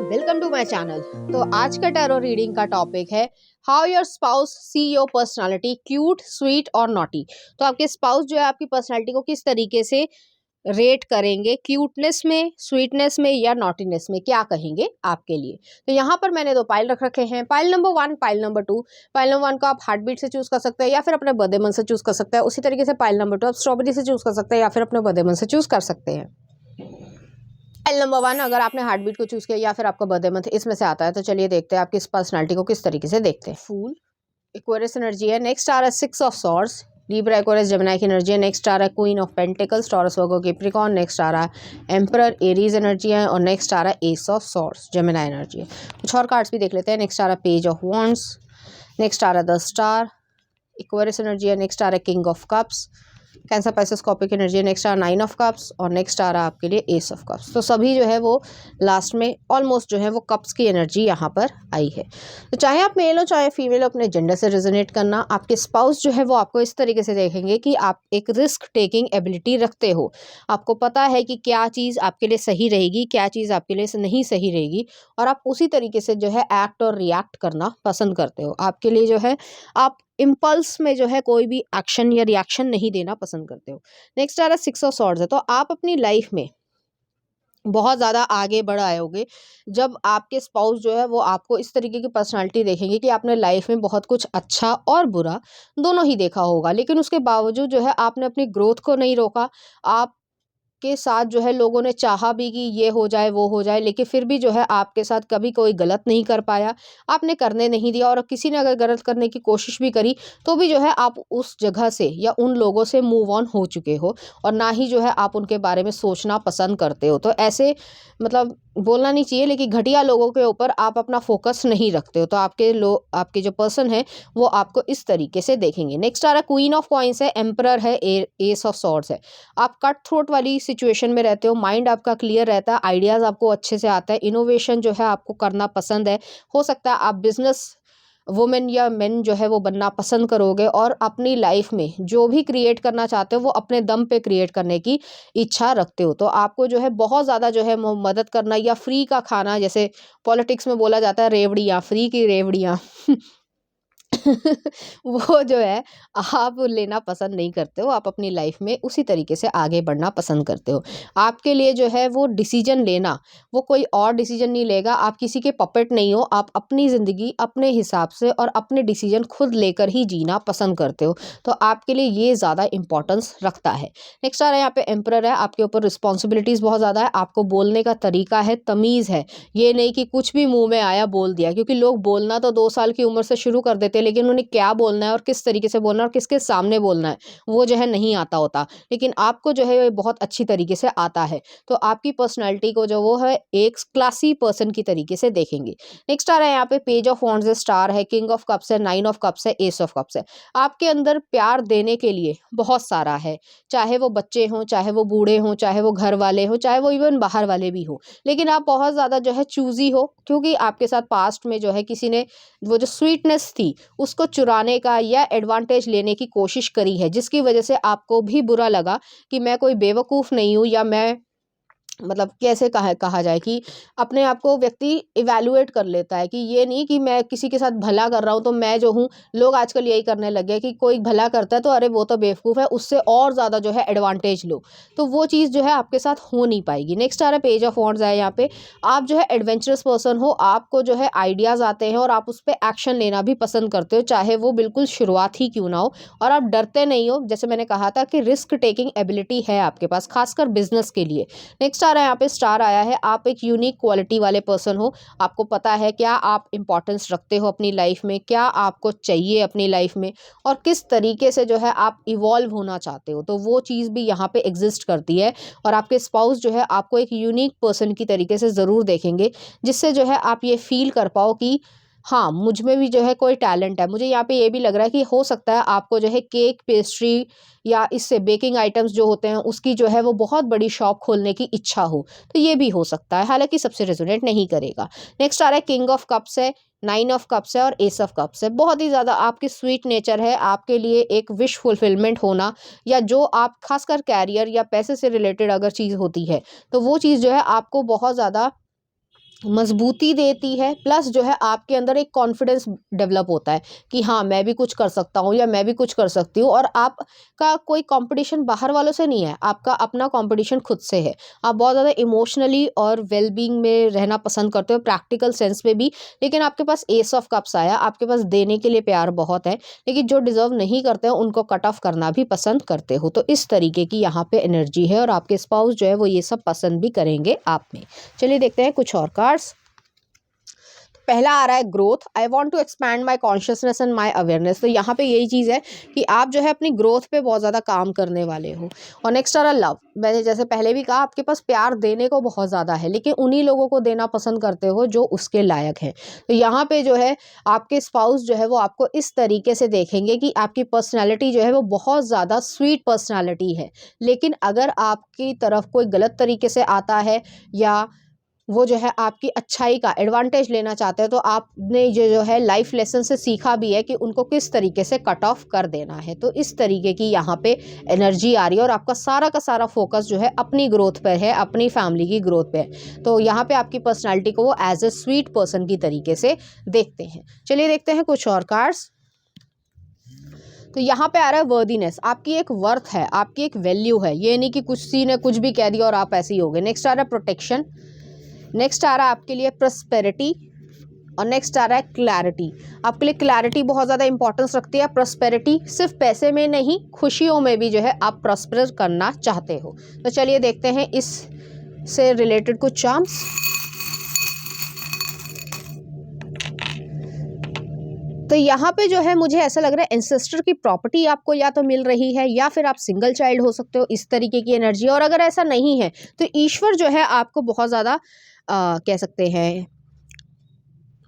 Welcome to my channel. तो आज का टैरो रीडिंग का टॉपिक है how your spouse see your personality, cute, sweet और नॉटी। तो आपके स्पाउस जो है आपकी पर्सनालिटी को किस तरीके से रेट करेंगे, क्यूटनेस में, स्वीटनेस में या नॉटीनेस में, क्या कहेंगे आपके लिए। तो यहाँ पर मैंने दो पाइल रख रखे हैं, pile number 1, pile number 2। Pile number 1 को आप हार्ट बीट से चूज कर सकते हैं या फिर अपने बर्थडे मंथ से चूज कर सकते हैं। उसी तरीके से पाइल नंबर 2 आप स्ट्रॉबेरी से चूज कर सकते हैं या फिर अपने बर्थडे मंथ से चूज कर सकते हैं। पाइल नंबर 1 अगर आपने हार्ट बीट को चूज किया या फिर आपका बर्थडे मंथ इसमें से आता है, तो चलिए देखते हैं आपकी इस पर्सनालिटी को किस तरीके से देखते हैं। फूल एक्वेरियस एनर्जी है। नेक्स्ट आ रहा है 6 of swords, Libra Aquarius Gemini की एनर्जी है। नेक्स्ट आ रहा है queen of pentacles, Taurus Virgo Capricorn. Next आ रहा है एम्परर एरीज एनर्जी है और नेक्स्ट आ रहा है S of swords Gemini energy है। कुछ और कार्ड्स भी देख लेते हैं। नेक्स्ट आ रहा है पेज ऑफ वॉन्ड्स, नेक्स्ट आ रहा है द स्टार एक्वेरियस एनर्जी है। नेक्स्ट आ रहा है king of cups, cancer Pisces कॉपिक energy है। नेक्स्ट आ रहा है 9 ऑफ कप्स और नेक्स्ट आ रहा है आपके लिए एस ऑफ कप्स। तो सभी जो है वो लास्ट में ऑलमोस्ट जो है वो कप्स की एनर्जी यहाँ पर आई है। तो चाहे आप मेल हो चाहे फीमेल हो, अपने जेंडर से रेजोनेट करना। आपके स्पाउस जो है वो आपको इस तरीके से देखेंगे कि आप एक रिस्क टेकिंग एबिलिटी रखते हो। आपको पता है कि क्या चीज़ आपके लिए सही रहेगी, क्या चीज़ आपके लिए नहीं सही रहेगी, और आप उसी तरीके से जो है एक्ट और रिएक्ट करना पसंद करते हो। आपके लिए जो है आप इम्पल्स में जो है कोई भी एक्शन या रिएक्शन नहीं देना पसंद करते हो। नेक्स्ट आ रहा है 6 ऑफ सॉर्ड्स है। तो आप अपनी लाइफ में बहुत ज़्यादा आगे बढ़ आए होगे जब आपके स्पाउस जो है वो आपको इस तरीके की पर्सनालिटी देखेंगे कि आपने लाइफ में बहुत कुछ अच्छा और बुरा दोनों ही देखा होगा, लेकिन उसके बावजूद जो है आपने अपनी ग्रोथ को नहीं रोका। आप के साथ जो है लोगों ने चाहा भी कि ये हो जाए वो हो जाए, लेकिन फिर भी जो है आपके साथ कभी कोई गलत नहीं कर पाया, आपने करने नहीं दिया। और किसी ने अगर गलत करने की कोशिश भी करी तो भी जो है आप उस जगह से या उन लोगों से मूव ऑन हो चुके हो और ना ही जो है आप उनके बारे में सोचना पसंद करते हो। तो ऐसे मतलब बोलना नहीं चाहिए, लेकिन घटिया लोगों के ऊपर आप अपना फोकस नहीं रखते हो। तो आपके जो पर्सन है वो आपको इस तरीके से देखेंगे। नेक्स्ट आ रहा है क्वीन ऑफ कॉइंस है, एम्परर है, एस ऑफ सॉर्ड्स है। आप कट थ्रोट वाली सिचुएशन में रहते हो, माइंड आपका क्लियर रहता है, आइडियाज़ आपको अच्छे से आता है, इनोवेशन जो है आपको करना पसंद है। हो सकता है आप बिजनेस वुमेन या मेन जो है वो बनना पसंद करोगे और अपनी लाइफ में जो भी क्रिएट करना चाहते हो वो अपने दम पे क्रिएट करने की इच्छा रखते हो। तो आपको जो है बहुत ज़्यादा जो है मदद करना या फ्री का खाना, जैसे पॉलिटिक्स में बोला जाता है रेवड़ियाँ, फ्री की रेवड़ियाँ वो जो है आप लेना पसंद नहीं करते हो। आप अपनी लाइफ में उसी तरीके से आगे बढ़ना पसंद करते हो। आपके लिए जो है वो डिसीजन लेना, वो कोई और डिसीजन नहीं लेगा। आप किसी के पपेट नहीं हो, आप अपनी ज़िंदगी अपने हिसाब से और अपने डिसीजन खुद लेकर ही जीना पसंद करते हो। तो आपके लिए ये ज़्यादा इंपॉर्टेंस रखता है। नेक्स्ट आ रहा है यहाँ पे एम्परर है। आपके ऊपर रिस्पॉन्सिबिलिटीज़ बहुत ज़्यादा है, आपको बोलने का तरीका है, तमीज़ है। ये नहीं कि कुछ भी मुंह में आया बोल दिया, क्योंकि लोग बोलना तो 2 साल की उम्र से शुरू कर देते हैं, लेकिन उन्हें क्या बोलना है और किस तरीके से बोलना है और किसके सामने बोलना है वो जो है नहीं आता होता। लेकिन आपको जो है ये बहुत अच्छी तरीके से आता है। तो आपकी पर्सनैलिटी को जो वो है एक क्लासी पर्सन की तरीके से देखेंगे। नेक्स्ट आ रहा है यहाँ पे पेज ऑफ वॉन्ड्स है, स्टार है, किंग ऑफ कप्स है, 9 ऑफ कप्स है, एस ऑफ कप्स है। आपके अंदर प्यार देने के लिए बहुत सारा है, चाहे वो बच्चे हों, चाहे वो बूढ़े हों, चाहे वो घर वाले हों, चाहे वो इवन बाहर वाले भी हो। लेकिन आप बहुत ज़्यादा जो है चूजी हो, क्योंकि आपके साथ पास्ट में जो है किसी ने वो जो स्वीटनेस थी उसको चुराने का या एडवांटेज लेने की कोशिश करी है, जिसकी वजह से आपको भी बुरा लगा कि मैं कोई बेवकूफ़ नहीं हूँ, या मैं मतलब कैसे कहा जाए कि अपने आप को व्यक्ति इवैल्यूएट कर लेता है कि ये नहीं कि मैं किसी के साथ भला कर रहा हूँ तो मैं जो हूँ। लोग आजकल यही करने लगे हैं कि कोई भला करता है तो अरे वो तो बेवकूफ़ है, उससे और ज़्यादा जो है एडवांटेज लो। तो वो चीज़ जो है आपके साथ हो नहीं पाएगी। नेक्स्ट आ रहा है पेज ऑफ वॉन्ड्स है। यहाँ पे आप जो है एडवेंचरस पर्सन हो, आपको जो है आइडियाज़ आते हैं और आप उस पर एक्शन लेना भी पसंद करते हो, चाहे वो बिल्कुल शुरुआत ही क्यों ना हो। और आप डरते नहीं हो, जैसे मैंने कहा था कि रिस्क टेकिंग एबिलिटी है आपके पास, खासकर बिजनेस के लिए। नेक्स्ट आ रहा है यहाँ पे स्टार आया है। आप एक यूनिक क्वालिटी वाले पर्सन हो, आपको पता है क्या आप इंपॉर्टेंस रखते हो अपनी लाइफ में, क्या आपको चाहिए अपनी लाइफ में और किस तरीके से जो है आप इवॉल्व होना चाहते हो। तो वो चीज़ भी यहाँ पे एग्जिस्ट करती है और आपके स्पाउस जो है आपको एक यूनिक पर्सन की तरीके से ज़रूर देखेंगे, जिससे जो है आप ये फील कर पाओ कि हाँ, मुझ में भी जो है कोई टैलेंट है। मुझे यहाँ पे ये भी लग रहा है कि हो सकता है आपको जो है केक, पेस्ट्री या इससे बेकिंग आइटम्स जो होते हैं उसकी जो है वो बहुत बड़ी शॉप खोलने की इच्छा हो। तो ये भी हो सकता है, हालाँकि सबसे रेजोनेट नहीं करेगा। नेक्स्ट आ रहा है किंग ऑफ कप्स है, 9 ऑफ कप्स है और एस ऑफ कप्स है। बहुत ही ज़्यादा आपकी स्वीट नेचर है, आपके लिए एक विश फुलफिलमेंट होना या जो आप खासकर कैरियर या पैसे से रिलेटेड अगर चीज़ होती है, तो वो चीज़ जो है आपको बहुत ज़्यादा मजबूती देती है, प्लस जो है आपके अंदर एक कॉन्फिडेंस डेवलप होता है कि हाँ मैं भी कुछ कर सकता हूँ या मैं भी कुछ कर सकती हूँ। और आपका कोई कंपटीशन बाहर वालों से नहीं है, आपका अपना कंपटीशन खुद से है। आप बहुत ज़्यादा इमोशनली और वेलबींग में रहना पसंद करते हो, प्रैक्टिकल सेंस में भी। लेकिन आपके पास एस ऑफ कप्स आया, आपके पास देने के लिए प्यार बहुत है, लेकिन जो डिजर्व नहीं करते हैं उनको कट ऑफ करना भी पसंद करते हो। तो इस तरीके की यहाँ पे एनर्जी है और आपके स्पाउस जो है वो ये सब पसंद भी करेंगे आप में। चलिए देखते हैं कुछ और कार्ड्स। पहला आ रहा है growth. I want to expand my consciousness and my awareness. तो यहाँ पे यही चीज़ है कि आप जो है अपनी ग्रोथ पे बहुत ज़्यादा काम करने वाले हो। और नेक्स्ट आ रहा लव। मैंने जैसे पहले भी कहा, आपके पास प्यार देने को बहुत ज़्यादा है, लेकिन उन्हीं लोगों को देना पसंद करते हो जो उसके लायक हैं। तो यहाँ पे जो है आपके स्पाउस जो है वो आपको इस तरीके से देखेंगे कि आपकी पर्सनैलिटी जो है वो बहुत ज़्यादा स्वीट पर्सनैलिटी है, लेकिन अगर आपकी तरफ कोई गलत तरीके से आता है या वो जो है आपकी अच्छाई का एडवांटेज लेना चाहते हैं, तो आपने जो है लाइफ लेसन से सीखा भी है कि उनको किस तरीके से कट ऑफ कर देना है। तो इस तरीके की यहाँ पे एनर्जी आ रही है और आपका सारा का सारा फोकस जो है अपनी ग्रोथ पर है, अपनी फैमिली की ग्रोथ पे है। तो यहाँ पे आपकी पर्सनालिटी को वो एज ए स्वीट पर्सन की तरीके से देखते हैं। चलिए देखते हैं कुछ और कार्ड्स। तो यहाँ पे आ रहा है वर्दीनेस। आपकी एक वर्थ है, आपकी एक वैल्यू है, ये नहीं कि कुछ सी ने कुछ भी कह दिया और आप ऐसे ही हो गए। नेक्स्ट आ रहा है प्रोटेक्शन। नेक्स्ट आ रहा है आपके लिए प्रॉस्पेरिटी। और नेक्स्ट आ रहा है क्लैरिटी। आपके लिए क्लैरिटी बहुत ज़्यादा इंपॉर्टेंस रखती है। प्रॉस्पेरिटी सिर्फ पैसे में नहीं, खुशियों में भी जो है आप प्रॉस्पर करना चाहते हो। तो चलिए देखते हैं इस से रिलेटेड कुछ चार्म्स। तो यहाँ पे जो है मुझे ऐसा लग रहा है एंसेस्टर की प्रॉपर्टी आपको या तो मिल रही है या फिर आप सिंगल चाइल्ड हो सकते हो, इस तरीके की एनर्जी। और अगर ऐसा नहीं है तो ईश्वर जो है आपको बहुत ज़्यादा कह सकते हैं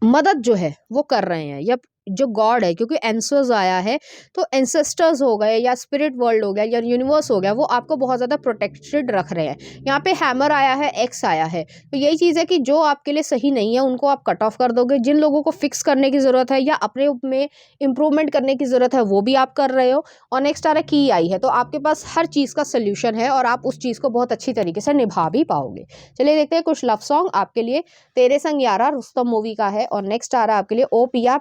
मदद जो है वो कर रहे हैं, या जो गॉड है, क्योंकि एंसर्स आया है तो एंसेस्टर्स हो गए या स्पिरिट वर्ल्ड हो गया या यूनिवर्स हो गया, वो आपको बहुत ज़्यादा प्रोटेक्टेड रख रहे हैं। यहाँ पे हैमर आया है, एक्स आया है, तो यही चीज़ है कि जो आपके लिए सही नहीं है उनको आप कट ऑफ कर दोगे। जिन लोगों को फिक्स करने की ज़रूरत है या अपने में इम्प्रूवमेंट करने की ज़रूरत है वो भी आप कर रहे हो। और नेक्स्ट आ रहा की आई है, तो आपके पास हर चीज़ का सोल्यूशन है और आप उस चीज़ को बहुत अच्छी तरीके से निभा भी पाओगे। चलिए देखते हैं कुछ लव सॉन्ग आपके लिए। तेरे संग यारा रुस्तम मूवी का है। और नेक्स्ट आ रहा है आपके लिए ओ पिया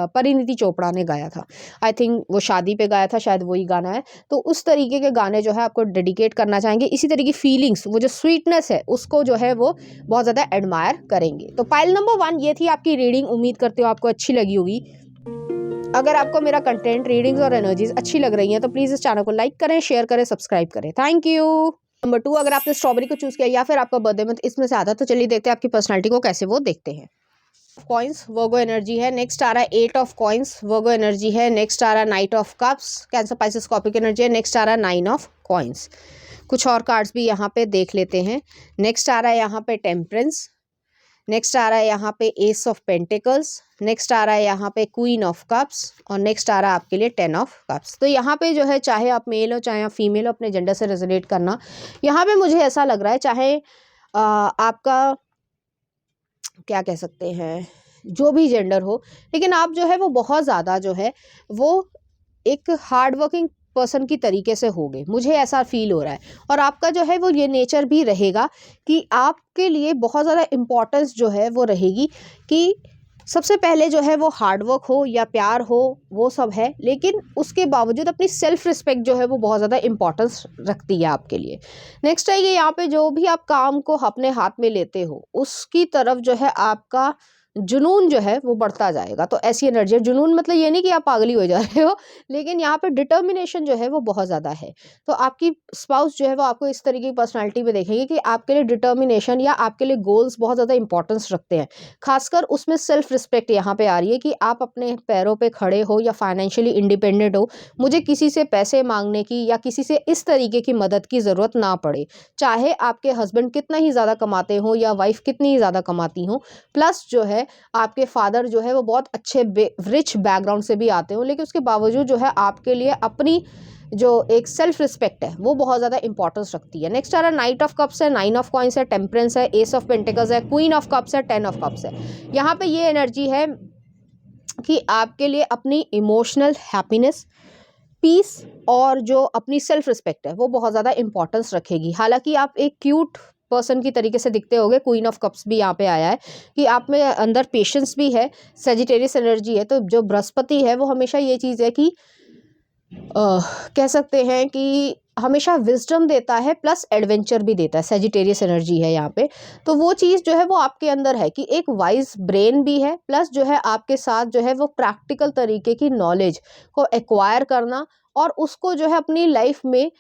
परिणीति चोपड़ा ने गाया था। आई थिंक वो शादी पे गाया था, शायद वही गाना है। तो उस तरीके के गाने जो है आपको डेडिकेट करना चाहेंगे। इसी तरीके की फीलिंग्स, वो जो स्वीटनेस है उसको जो है वो बहुत ज़्यादा एडमायर करेंगे। तो पाइल नंबर 1 ये थी आपकी रीडिंग। उम्मीद करती हूँ आपको अच्छी लगी होगी। अगर आपको मेरा कंटेंट, रीडिंग्स और एनर्जीज अच्छी लग रही हैं तो प्लीज़ इस चैनल को लाइक करें, शेयर करें, सब्सक्राइब करें। Thank you. नंबर 2, अगर आपने स्ट्रॉबेरी को चूज़ किया या फिर आपका बर्थडे मंथ इसमें से आता, तो चलिए देखते हैं आपकी पर्सनैलिटी को कैसे वो देखते हैं। कॉइंस वर्गो एनर्जी है। नेक्स्ट आ रहा है 8 ऑफ कॉइंस वर्गो एनर्जी है। नेक्स्ट आ रहा है night of cups cancer Pisces Scorpio की एनर्जी है। नेक्स्ट आ रहा है 9 ऑफ कॉइंस। कुछ और कार्ड्स भी यहाँ पे देख लेते हैं। नेक्स्ट आ रहा है यहाँ पे टेम्परेंस। नेक्स्ट आ रहा है यहाँ पे एस ऑफ पेंटिकल्स। नेक्स्ट आ रहा है यहाँ पे क्वीन ऑफ कप्स। और नेक्स्ट आ रहा है आपके लिए 10 ऑफ कप्स। तो यहाँ पे जो है चाहे आप मेल हो चाहे आप फीमेल हो, अपने जेंडर से रेजोनेट करना। यहाँ पे मुझे ऐसा लग रहा है चाहे आपका क्या कह सकते हैं जो भी जेंडर हो, लेकिन आप जो है वो बहुत ज़्यादा जो है वो एक हार्ड वर्किंग पर्सन की तरीके से होगे, मुझे ऐसा फील हो रहा है। और आपका जो है वो ये नेचर भी रहेगा कि आपके लिए बहुत ज़्यादा इम्पोर्टेंस जो है वो रहेगी कि सबसे पहले जो है वो हार्ड वर्क हो या प्यार हो, वो सब है, लेकिन उसके बावजूद अपनी सेल्फ रिस्पेक्ट जो है वो बहुत ज़्यादा इंपॉर्टेंस रखती है आपके लिए। नेक्स्ट है कि यहाँ पे जो भी आप काम को अपने हाथ में लेते हो उसकी तरफ जो है आपका जुनून जो है वो बढ़ता जाएगा। तो ऐसी एनर्जी है। जुनून मतलब ये नहीं कि आप पागली हो जा रहे हो, लेकिन यहाँ पे डिटर्मिनेशन जो है वो बहुत ज़्यादा है। तो आपकी स्पाउस जो है वो आपको इस तरीके की पर्सनालिटी में देखेंगे कि आपके लिए डिटर्मिनेशन या आपके लिए गोल्स बहुत ज़्यादा इंपॉर्टेंस रखते हैं। खासकर उसमें सेल्फ रिस्पेक्ट यहाँ पे आ रही है कि आप अपने पैरों पे खड़े हो या फाइनेंशियली इंडिपेंडेंट हो। मुझे किसी से पैसे मांगने की या किसी से इस तरीके की मदद की ज़रूरत ना पड़े, चाहे आपके हस्बैंड कितना ही ज़्यादा कमाते हो या वाइफ कितनी ही ज़्यादा कमाती हो। प्लस जो है आपके फादर जो है वो बहुत अच्छे रिच बैकग्राउंड से भी आते हो, लेकिन उसके बावजूद जो है आपके लिए अपनी जो एक सेल्फ रिस्पेक्ट है वो बहुत ज़्यादा इंपॉर्टेंस रखती है। नेक्स्ट आ रहा है नाइट ऑफ कप्स है, 9 ऑफ कॉइंस है, टेम्परेंस है, एस ऑफ पेंटिकल्स है, क्वीन ऑफ कप्स है, 10 ऑफ कप्स है। यहाँ पे ये एनर्जी है कि आपके लिए अपनी इमोशनल हैप्पीनेस, पीस और जो अपनी सेल्फ रिस्पेक्ट है वो बहुत ज़्यादा इंपॉर्टेंस रखेगी। हालांकि आप एक क्यूट पर्सन की तरीके से दिखते होगे। क्वीन ऑफ कप्स भी यहाँ पे आया है कि आप में अंदर पेशेंस भी है, सेजिटेरियस एनर्जी है। तो जो बृहस्पति है वो हमेशा ये चीज़ है कि कह सकते हैं कि हमेशा विजडम देता है प्लस एडवेंचर भी देता है। सेजिटेरियस एनर्जी है यहाँ पे। तो वो चीज़ जो है वो आपके अंदर है कि एक वाइज ब्रेन भी है, प्लस जो है आपके साथ जो है वो प्रैक्टिकल तरीके की नॉलेज को एक्वायर करना और उसको जो है अपनी लाइफ में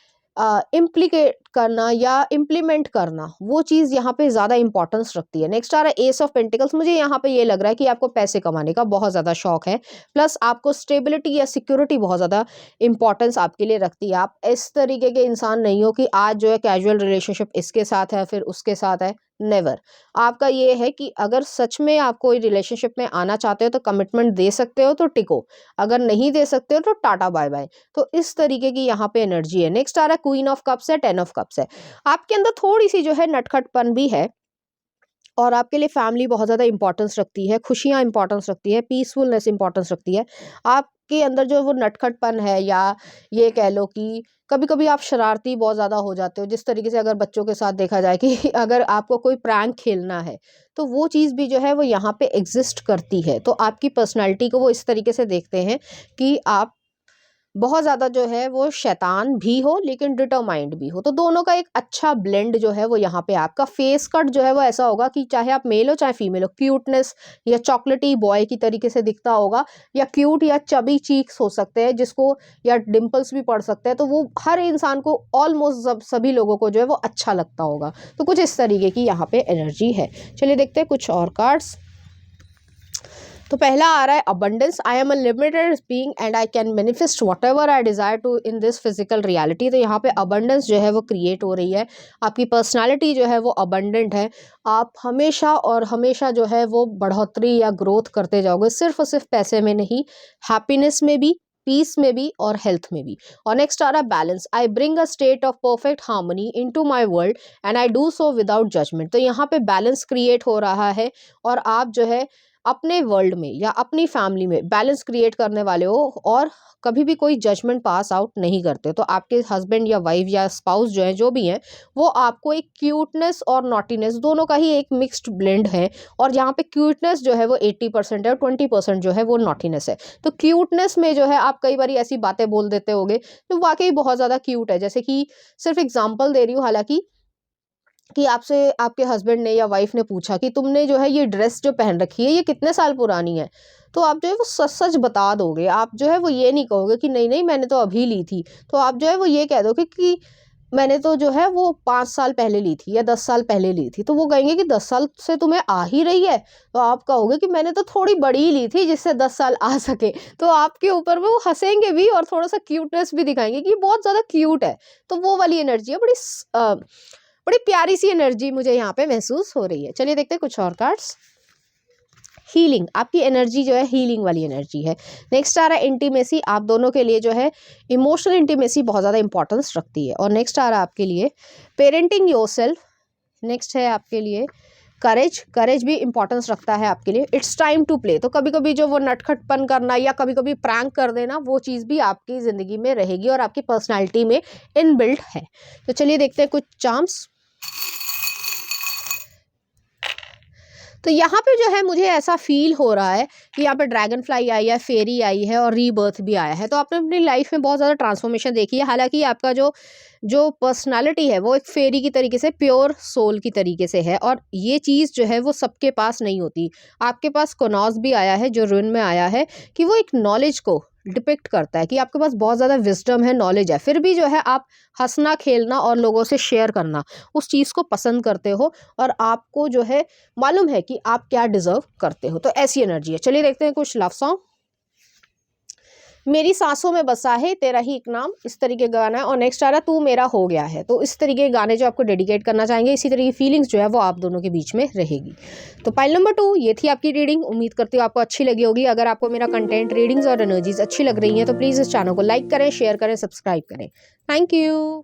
इम्प्लीकेट करना या इम्प्लीमेंट करना, वो चीज़ यहाँ पे ज़्यादा इंपॉर्टेंस रखती है। नेक्स्ट आ रहा है एस ऑफ पेंटिकल्स। मुझे यहाँ पे ये लग रहा है कि आपको पैसे कमाने का बहुत ज़्यादा शौक है, प्लस आपको स्टेबिलिटी या सिक्योरिटी बहुत ज़्यादा इंपॉर्टेंस आपके लिए रखती है। आप इस तरीके के इंसान नहीं हो कि आज जो है कैजुअल रिलेशनशिप इसके साथ है फिर उसके साथ है, नेवर। आपका ये है कि अगर सच में आप कोई रिलेशनशिप में आना चाहते हो तो कमिटमेंट दे सकते हो तो टिको, अगर नहीं दे सकते हो तो टाटा बाय बाय। तो इस तरीके की यहाँ पे एनर्जी है। नेक्स्ट आ रहा है क्वीन ऑफ कप्स है, 10 ऑफ कप्स है। आपके अंदर थोड़ी सी जो है नटखटपन भी है और आपके लिए फैमिली बहुत ज़्यादा इंपॉर्टेंस रखती है, खुशियाँ इंपॉर्टेंस रखती है, पीसफुलनेस इंपॉर्टेंस रखती है। आपके अंदर जो वो नटखटपन है, या ये कह लो कि कभी कभी आप शरारती बहुत ज़्यादा हो जाते हो। जिस तरीके से अगर बच्चों के साथ देखा जाए कि अगर आपको कोई प्रैंक खेलना है तो वो चीज़ भी जो है वो यहाँ पे एग्जिस्ट करती है। तो आपकी पर्सनैलिटी को वो इस तरीके से देखते हैं कि आप बहुत ज़्यादा जो है वो शैतान भी हो लेकिन डिटरमाइंड भी हो। तो दोनों का एक अच्छा ब्लेंड जो है वो यहाँ पे आपका फेस कट जो है वो ऐसा होगा कि चाहे आप मेल हो चाहे फीमेल हो, क्यूटनेस या चॉकलेटी बॉय की तरीके से दिखता होगा, या क्यूट या चबी चीक्स हो सकते हैं जिसको, या डिम्पल्स भी पड़ सकते हैं। तो वो हर इंसान को ऑलमोस्ट सभी लोगों को जो है वो अच्छा लगता होगा। तो कुछ इस तरीके की यहाँ पे एनर्जी है। चलिए देखते हैं कुछ और कार्ड्स। तो पहला आ रहा है abundance. I am a limited being and I can manifest whatever I desire to in this physical reality. तो यहाँ पे अबंडेंस जो है वो क्रिएट हो रही है। आपकी पर्सनालिटी जो है वो अबंडेंट है। आप हमेशा और हमेशा जो है वो बढ़ोतरी या ग्रोथ करते जाओगे, सिर्फ और सिर्फ पैसे में नहीं, हैप्पीनेस में भी, पीस में भी और हेल्थ में भी। और नेक्स्ट आ रहा है balance. I bring a state of perfect harmony into my world and I do so without judgment. तो यहाँ पे बैलेंस क्रिएट हो रहा है और आप जो है अपने वर्ल्ड में या अपनी फैमिली में बैलेंस क्रिएट करने वाले हो और कभी भी कोई जजमेंट पास आउट नहीं करते। तो आपके हस्बैंड या वाइफ या स्पाउस जो है, जो भी हैं, वो आपको एक क्यूटनेस और नॉटीनेस दोनों का ही एक मिक्स्ड ब्लेंड है। और यहाँ पे क्यूटनेस जो है वो 80% है और 20% जो है वो नॉटीनेस है। तो क्यूटनेस में जो है आप कई बार ऐसी बातें बोल देते होगे जो वाकई बहुत ज़्यादा क्यूट है। जैसे कि सिर्फ एग्जाम्पल दे रही हूँ, हालांकि कि आपसे आपके हस्बैंड ने या वाइफ ने पूछा कि तुमने जो है ये ड्रेस जो पहन रखी है ये कितने साल पुरानी है, तो आप जो है वो सच सच बता दोगे। आप जो है वो ये नहीं कहोगे कि नहीं नहीं मैंने तो अभी ली थी। तो आप जो है वो ये कह दोगे कि मैंने तो जो है वो 5 साल पहले ली थी या 10 साल पहले ली थी। तो वो कहेंगे कि 10 साल से तुम्हें आ ही रही है। तो आप कहोगे कि मैंने तो थोड़ी बड़ी ही ली थी जिससे 10 साल आ सके। तो आपके ऊपर वो हंसेंगे भी और थोड़ा सा क्यूटनेस भी दिखाएंगे कि बहुत ज़्यादा क्यूट है। तो वो वाली एनर्जी है, बड़ी प्यारी सी एनर्जी मुझे यहाँ पे महसूस हो रही है। चलिए देखते हैं कुछ और कार्ड्स। हीलिंग, आपकी एनर्जी जो है हीलिंग वाली एनर्जी है। नेक्स्ट आ रहा है इंटीमेसी। आप दोनों के लिए जो है इमोशनल इंटीमेसी बहुत ज़्यादा इंपॉर्टेंस रखती है। और नेक्स्ट आ रहा है आपके लिए पेरेंटिंग योरसेल्फ। नेक्स्ट है आपके लिए करेज। करेज भी इंपॉर्टेंस रखता है आपके लिए। It's time to play. तो कभी कभी जो वो नटखटपन करना या कभी कभी प्रैंक कर देना, वो चीज़ भी आपकी ज़िंदगी में रहेगी और आपकी पर्सनैलिटी में इनबिल्ट है। तो चलिए देखते हैं कुछ चार्म्स। तो यहाँ पे जो है मुझे ऐसा फील हो रहा है कि यहाँ पे ड्रैगन फ्लाई आई है, फेरी आई है और रीबर्थ भी आया है। तो आपने अपनी लाइफ में बहुत ज़्यादा ट्रांसफॉर्मेशन देखी है। हालांकि आपका जो पर्सनालिटी है वो एक फेरी की तरीके से, प्योर सोल की तरीके से है, और ये चीज़ जो है वो सबके पास नहीं होती। आपके पास कोनॉज भी आया है जो रुन में आया है, कि वो एक नॉलेज को डिपिक्ट करता है कि आपके पास बहुत ज़्यादा विजडम है, नॉलेज है, फिर भी जो है आप हंसना खेलना और लोगों से शेयर करना उस चीज़ को पसंद करते हो और आपको जो है मालूम है कि आप क्या डिजर्व करते हो। तो ऐसी एनर्जी है। चलिए देखते हैं कुछ लव सॉन्ग। मेरी सांसों में बसा है तेरा ही एक नाम, इस तरीके का गाना है। और नेक्स्ट आ रहा तू मेरा हो गया है। तो इस तरीके के गाने जो आपको डेडिकेट करना चाहेंगे, इसी तरह की फीलिंग्स जो है वो आप दोनों के बीच में रहेगी। तो पाइल नंबर 2 ये थी आपकी रीडिंग। उम्मीद करती हूँ आपको अच्छी लगी होगी। अगर आपको मेरा कंटेंट, रीडिंग्स और एनर्जीज अच्छी लग रही हैं तो प्लीज़ इस चैनल को लाइक करें, शेयर करें, सब्सक्राइब करें। Thank you.